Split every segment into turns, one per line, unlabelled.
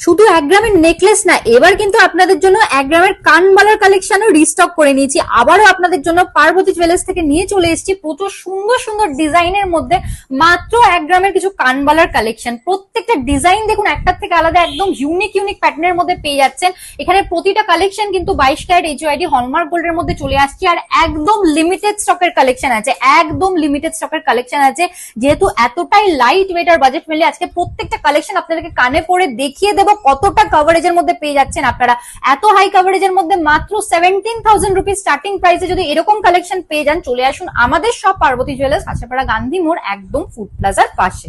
শুধু 1 গ্রামের নেকলেস না, এবার কিন্তু আপনাদের জন্য 1 গ্রামের কানবালার কালেকশনও রিস্টক করে নিয়েছি। আবারও আপনাদের জন্য পার্বতী জুয়েলার্স থেকে নিয়ে চলে এসেছি প্রচুর সুন্দর সুন্দর ডিজাইনের মধ্যে মাত্র 1 গ্রামের কিছু কানবালার কালেকশন। প্রত্যেকটা ডিজাইন দেখুন একটার থেকে আলাদা, একদম ইউনিক ইউনিক প্যাটার্নের মধ্যে পেয়ে যাচ্ছেন। এখানে প্রতিটা কালেকশন কিন্তু 22 ক্যারেট HUID হলমার্ক গোল্ডের মধ্যে চলে আসছে, আর একদম লিমিটেড স্টকের কালেকশন আছে, একদম লিমিটেড স্টকের কালেকশন আছে। যেহেতু এতটাই লাইট ওয়েট আর বাজেট ফ্রেন্ডলি, আজকে প্রত্যেকটা কালেকশন আপনাদেরকে কানে পড়ে দেখিয়ে দেবো কতটা কভারেজের মধ্যে পেয়ে যাচ্ছেন আপনারা। এত হাই কভারেজের মধ্যে মাত্র 17,000 রুপিস স্টার্টিং প্রাইসে যদি এরকম কালেকশন পেয়ে যান, চলে আসুন আমাদের সব পার্বতী জুয়েলার্স, আশাপাড়া গান্ধী মোড়, একদম ফুড প্লাজার পাশে।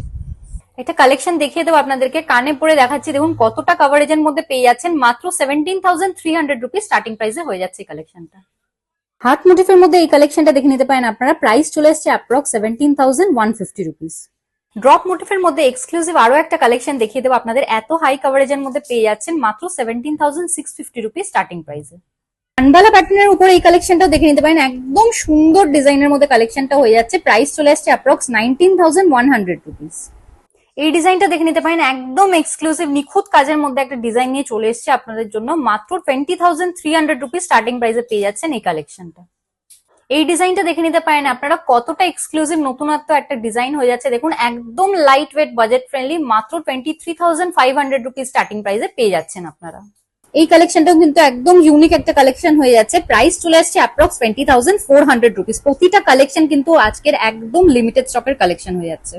একটা কালেকশন দেখিয়ে দেবো আপনাদেরকে, কানে পড়ে দেখাচ্ছি, দেখুন কতটা কভারেজের মধ্যে পেয়ে যাচ্ছেন। মাত্র 17,300 রুপিস স্টার্টিং প্রাইসে হয়ে যাচ্ছে এই কালেকশনটা। হার্ট মোটিফের মধ্যে এই কালেকশনটা দেখে নিতে পারেন আপনারা। প্রাইস চলে আসছে অ্যাপ্রক্স 17,150 রুপিস। ড্রপ মোটিফের মধ্যে এক্সক্লুসিভ আরো একটা কালেকশন দেখিয়ে দেবো আপনাদের। এত হাই কভারেজের মধ্যে পেয়ে যাচ্ছেন মাত্র 17,650 রুপিস স্টার্টিং প্রাইসে। কানবালা প্যাটার্নের উপর এই কালেকশনটাও দেখে নিতে পারেন, একদম সুন্দর ডিজাইনের মধ্যে কালেকশনটা হয়ে যাচ্ছে। প্রাইস চলে আসছে অ্যাপ্রক্স 19,100 রুপিস। এই ডিজাইনটা দেখে নিতে পারেন, একদম এক্সক্লুসিভ নিখুঁত কাজের মধ্যে একটা ডিজাইন নিয়ে চলে এসেছে আপনাদের জন্য। মাত্র 20,300 রুপিস স্টার্টিং প্রাইসে পেয়ে যাচ্ছেন এই কালেকশনটা। এই ডিজাইনটা দেখে নিতে পারেন আপনারা, কতটা এক্সক্লুসিভ নতুনত্ব একটা ডিজাইন হয়ে যাচ্ছে। দেখুন একদম লাইট ওয়েট বাজেট ফ্রেন্ডলি, মাত্র 23,500 রুপিস স্টার্টিং প্রাইসে পেয়ে যাচ্ছেন আপনারা। এই কালেকশনটাও কিন্তু একদম ইউনিক একটা কালেকশন হয়ে যাচ্ছে। প্রাইস চলে আসছে অ্যাপ্রক্স 20,400 রুপিস। প্রতিটা কালেকশন কিন্তু আজকের একদম লিমিটেড স্টকের কালেকশন হয়ে যাচ্ছে।